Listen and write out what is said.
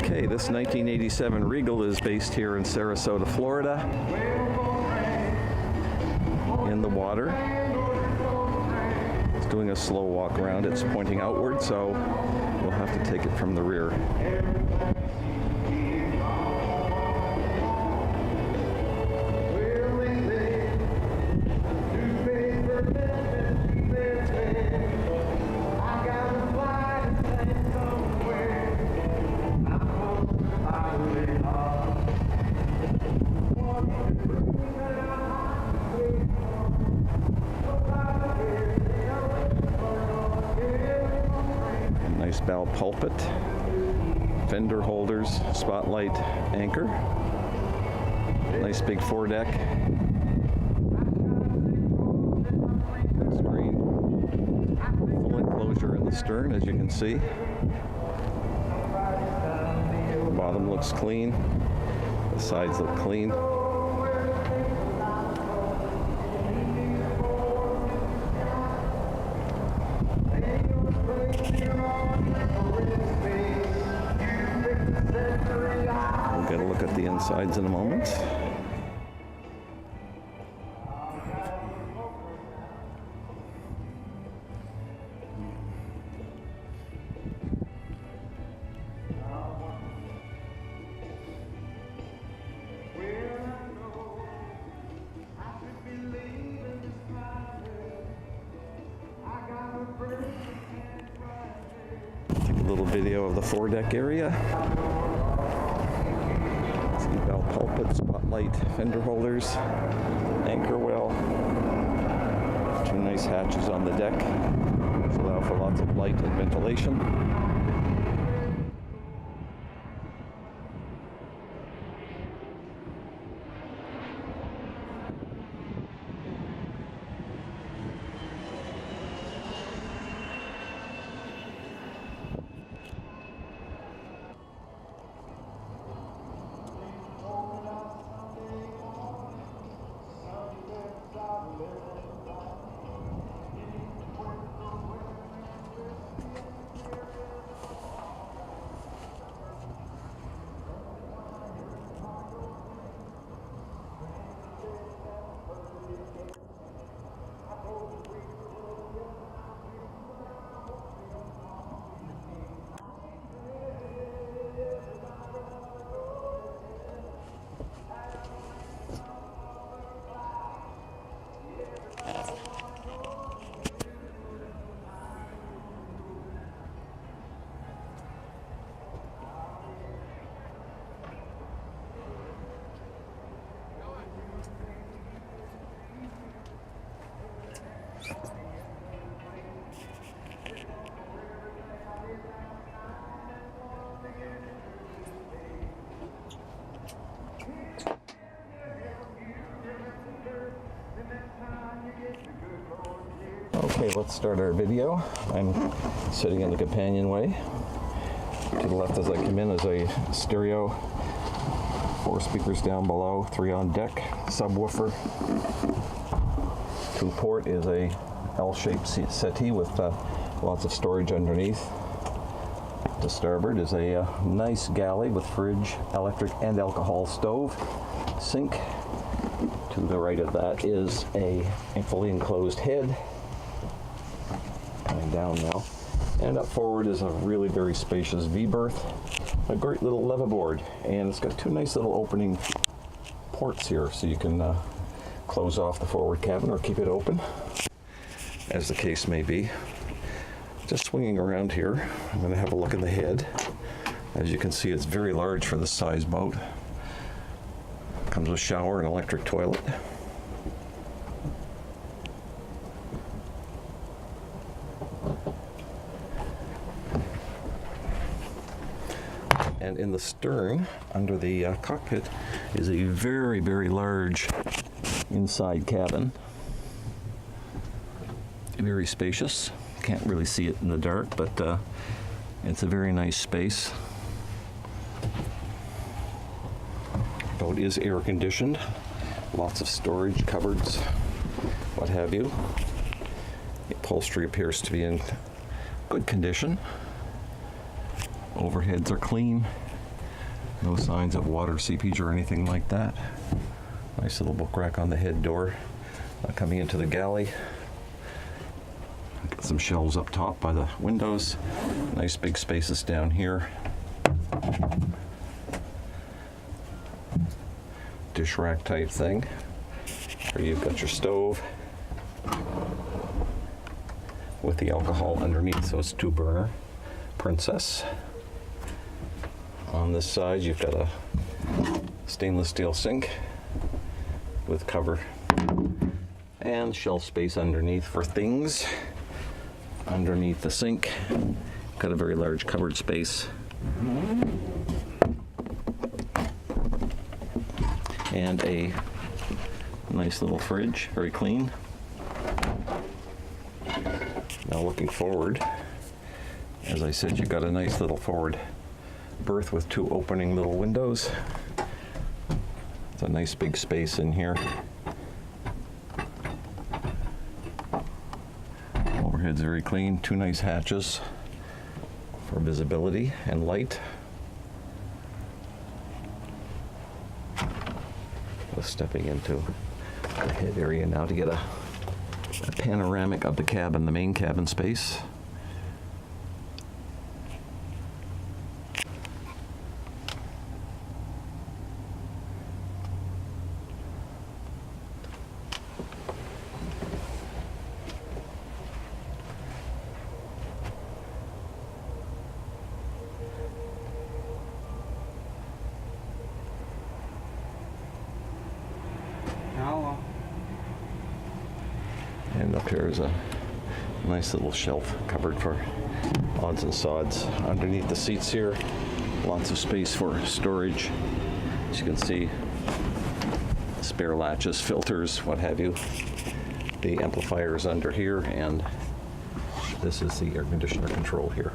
Okay, this 1987 Regal is based here in Sarasota, Florida, in the water. It's doing a slow walk around. It's pointing outward, so we'll have to take it from the rear. Nice bow pulpit, fender holders, spotlight anchor, nice big foredeck, screen, full enclosure in the stern, as you can see. The bottom looks clean, the sides look clean. We'll get a look at the insides in a moment. Take a little video of the foredeck area. Bell pulpit, spotlight, fender holders, anchor well, two nice hatches on the deck, which allow for lots of light and ventilation. Okay, let's start our video. I'm sitting in the companionway. To the left as I come in is a stereo, 4 speakers down below, 3 on deck, subwoofer. 2-port is a L-shaped settee with lots of storage underneath. To starboard is a nice galley with fridge, electric and alcohol stove, sink. To the right of that is a fully enclosed head. Coming down now. And up forward is a really very spacious V-berth. A great little leatherboard. And it's got 2 nice little opening ports here, so you can close off the forward cabin or keep it open, as the case may be. Just swinging around here, I'm going to have a look in the head. As you can see, it's very large for this size boat. Comes with shower and electric toilet. And in the stern, under the cockpit, is a very, very large inside cabin. Very spacious. Can't really see it in the dark, but it's a very nice space. Boat is air conditioned. Lots of storage, cupboards, what have you. The upholstery appears to be in good condition. Overheads are clean. No signs of water seepage or anything like that. Nice little book rack on the head door. Coming into the galley. Got some shelves up top by the windows. Nice big spaces down here. Dish rack type thing. Here you've got your stove with the alcohol underneath, so it's 2-burner. Princess. On this side you've got a stainless steel sink with cover and shelf space underneath for things. Underneath the sink, got a very large cupboard space. And a nice little fridge, very clean. Now looking forward, as I said, you've got a nice little forward berth with 2 opening little windows. It's a nice big space in here. Overhead's very clean, 2 nice hatches for visibility and light. Just stepping into the head area now to get a panoramic of the cabin, the main cabin space. And up here is a nice little shelf cupboard for odds and sods. Underneath the seats here, lots of space for storage. As you can see, spare latches, filters, what have you. The amplifier is under here, and this is the air conditioner control here.